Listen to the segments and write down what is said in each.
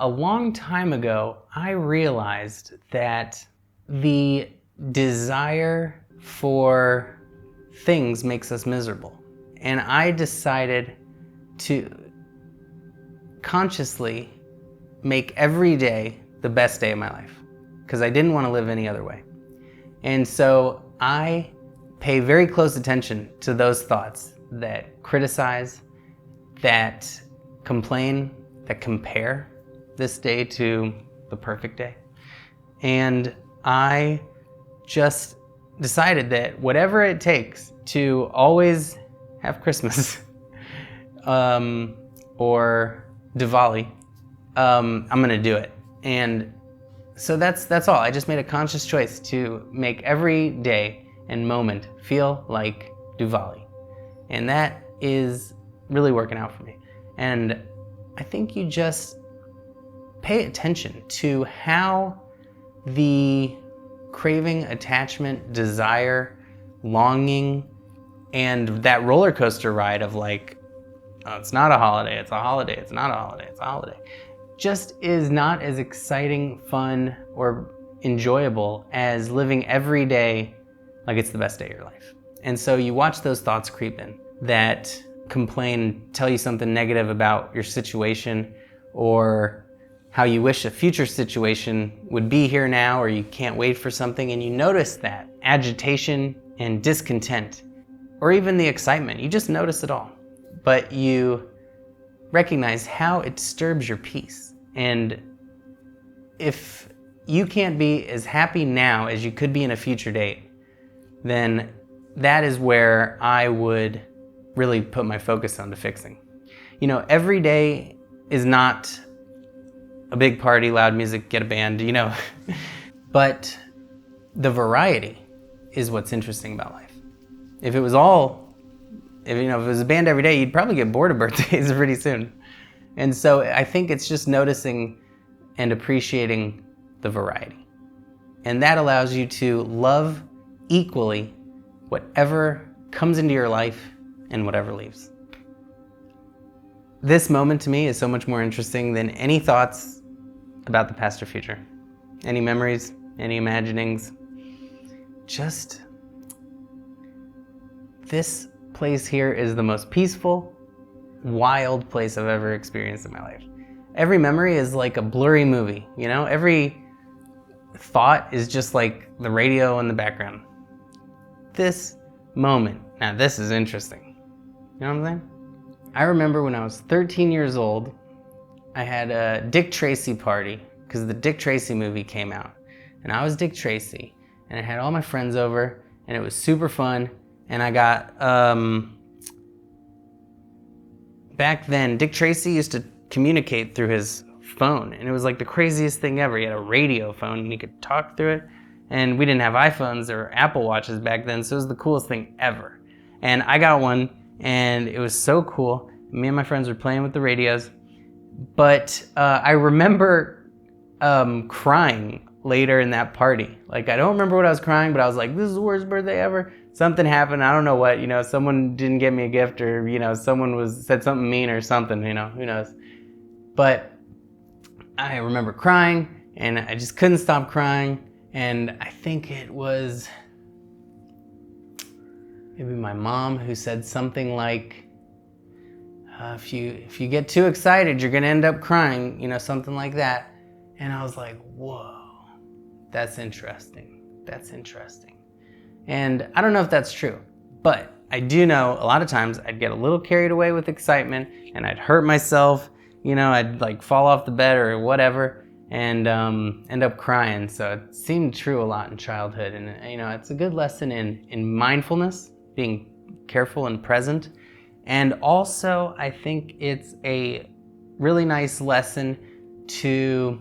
A long time ago, I realized that the desire for things makes us miserable. And I decided to consciously make every day the best day of my life, because I didn't want to live any other way. And so I pay very close attention to those thoughts that criticize, that complain, that compare this day to the perfect day. And I just decided that whatever it takes to always have Christmas or Diwali, I'm gonna do it. And so that's all. I just made a conscious choice to make every day and moment feel like Diwali. And that is really working out for me. And I think you just pay attention to how the craving, attachment, desire, longing, and that roller coaster ride of like, oh, it's not a holiday, it's a holiday, it's not a holiday, it's a holiday, just is not as exciting, fun, or enjoyable as living every day like it's the best day of your life. And so you watch those thoughts creep in that complain, tell you something negative about your situation, or how you wish a future situation would be here now, or you can't wait for something, and you notice that agitation and discontent, or even the excitement. You just notice it all, but you recognize how it disturbs your peace. And if you can't be as happy now as you could be in a future date, then that is where I would really put my focus on to fixing. You know, every day is not a big party, loud music, get a band, you know. But the variety is what's interesting about life. If it was if it was a band every day, you'd probably get bored of birthdays pretty soon. And so I think it's just noticing and appreciating the variety. And that allows you to love equally whatever comes into your life and whatever leaves. This moment to me is so much more interesting than any thoughts about the past or future. Any memories, any imaginings. Just this place here is the most peaceful, wild place I've ever experienced in my life. Every memory is like a blurry movie, you know? Every thought is just like the radio in the background. This moment, now this is interesting. You know what I'm saying? I remember when I was 13 years old, I had a Dick Tracy party because the Dick Tracy movie came out. And I was Dick Tracy, and I had all my friends over, and it was super fun. And I got, back then, Dick Tracy used to communicate through his phone, and it was like the craziest thing ever. He had a radio phone, and he could talk through it. And we didn't have iPhones or Apple Watches back then, so it was the coolest thing ever. And I got one, and it was so cool. Me and my friends were playing with the radios. But I remember crying later in that party. Like, I don't remember what I was crying, but I was like, this is the worst birthday ever. Something happened, I don't know what, you know, someone didn't get me a gift, or, you know, someone said something mean or something, you know, who knows. But I remember crying, and I just couldn't stop crying. And I think it was maybe my mom who said something like, if you get too excited, you're gonna end up crying, you know, something like that. And I was like, whoa, that's interesting. That's interesting. And I don't know if that's true, but I do know a lot of times I'd get a little carried away with excitement, and I'd hurt myself, you know, I'd like fall off the bed or whatever, and end up crying. So it seemed true a lot in childhood. And, you know, it's a good lesson in mindfulness, being careful and present. And also, I think it's a really nice lesson to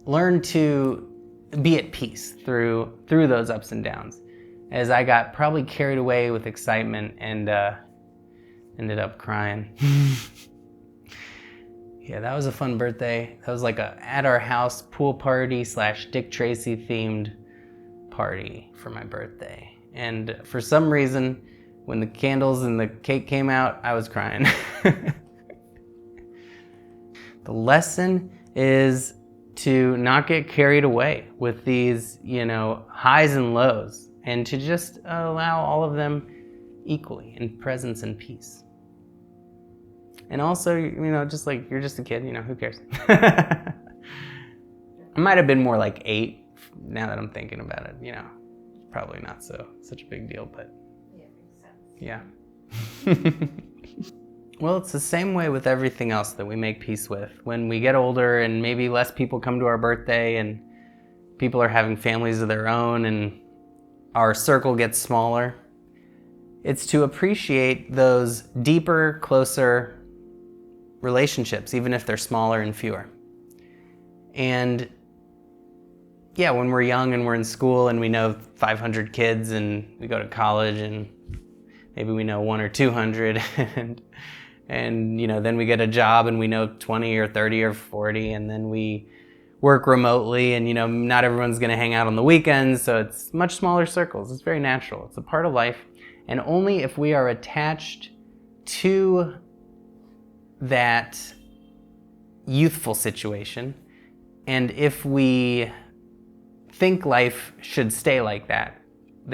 learn to be at peace through those ups and downs, as I got probably carried away with excitement and ended up crying. Yeah, that was a fun birthday. That was like a at our house pool party / Dick Tracy themed party for my birthday. And for some reason, when the candles and the cake came out, I was crying. The lesson is to not get carried away with these, highs and lows, and to just allow all of them equally in presence and peace. And also, just like you're just a kid, who cares? I might have been more like 8 now that I'm thinking about it, probably not such a big deal, but yeah. Well, it's the same way with everything else that we make peace with. When we get older and maybe less people come to our birthday and people are having families of their own and our circle gets smaller, it's to appreciate those deeper, closer relationships, even if they're smaller and fewer. And yeah, when we're young and we're in school and we know 500 kids and we go to college and maybe we know 100 or 200 and then we get a job and we know 20 or 30 or 40, and then we work remotely and not everyone's going to hang out on the weekends, so it's much smaller circles. It's very natural. It's a part of life. And only if we are attached to that youthful situation, and if we think life should stay like that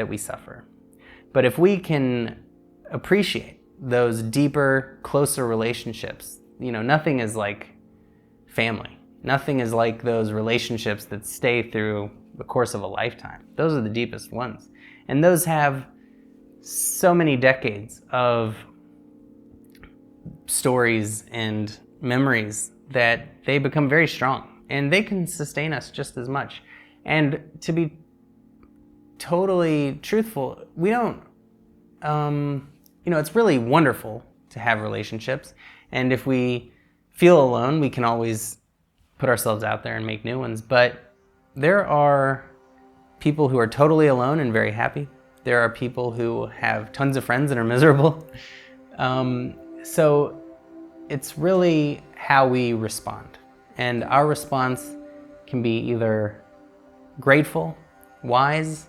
we suffer. But if we can appreciate those deeper, closer relationships, nothing is like family. Nothing is like those relationships that stay through the course of a lifetime. Those are the deepest ones. And those have so many decades of stories and memories that they become very strong, and they can sustain us just as much. And to be totally truthful, we don't, it's really wonderful to have relationships. And if we feel alone, we can always put ourselves out there and make new ones. But there are people who are totally alone and very happy. There are people who have tons of friends and are miserable. So it's really how we respond. And our response can be either grateful, wise,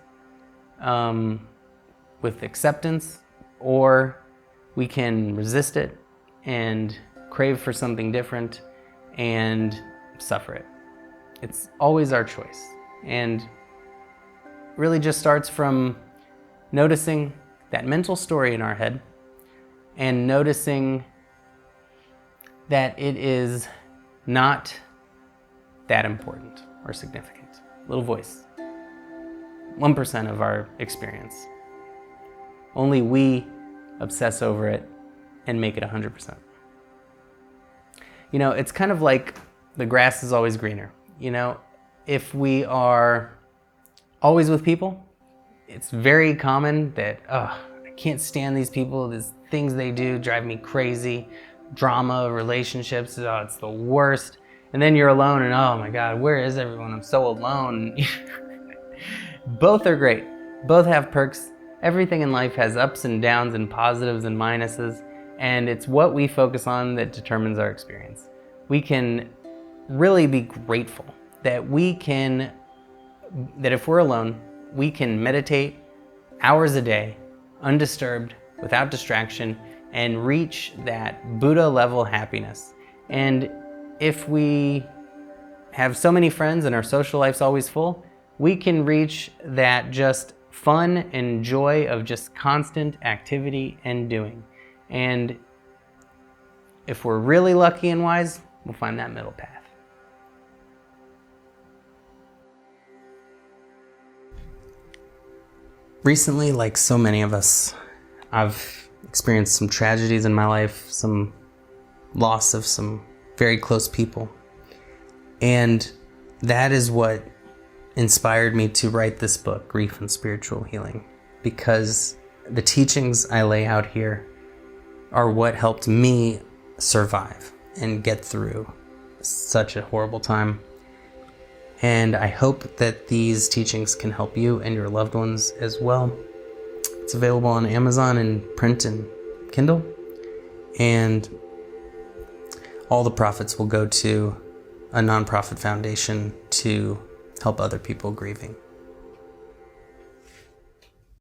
with acceptance, or we can resist it and crave for something different and suffer it. It's always our choice, and really just starts from noticing that mental story in our head and noticing that it is not that important or significant. Little voice. 1% of our experience. Only we obsess over it and make it 100%. It's kind of like the grass is always greener. If we are always with people, it's very common that, I can't stand these people. These things they do drive me crazy. Drama, relationships, it's the worst. And then you're alone and, oh my God, where is everyone? I'm so alone. Both are great. Both have perks. Everything in life has ups and downs and positives and minuses, and it's what we focus on that determines our experience. We can really be grateful that if we're alone, we can meditate hours a day, undisturbed, without distraction, and reach that Buddha level happiness. And if we have so many friends and our social life's always full, we can reach that just fun and joy of just constant activity and doing. And if we're really lucky and wise, we'll find that middle path. Recently, like so many of us, I've experienced some tragedies in my life, some loss of some very close people. And that is what inspired me to write this book, Grief and Spiritual Healing, because the teachings I lay out here are what helped me survive and get through such a horrible time. And I hope that these teachings can help you and your loved ones as well. It's available on Amazon in print and Kindle, and all the profits will go to a nonprofit foundation to help other people grieving.